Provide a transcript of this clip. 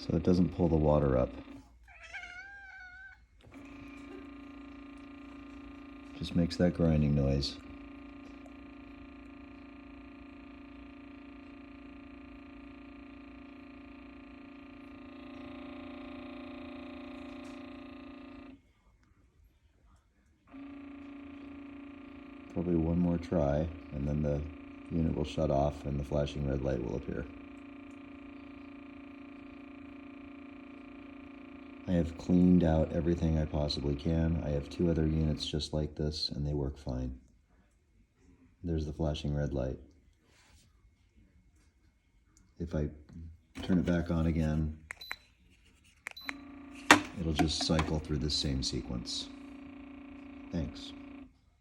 so it doesn't pull the water up. Just makes that grinding noise. Probably one more try, and then the unit will shut off and the flashing red light will appear. I have cleaned out everything I possibly can. I have 2 other units just like this, and they work fine. There's the flashing red light. If I turn it back on again, it'll just cycle through the same sequence. Thanks.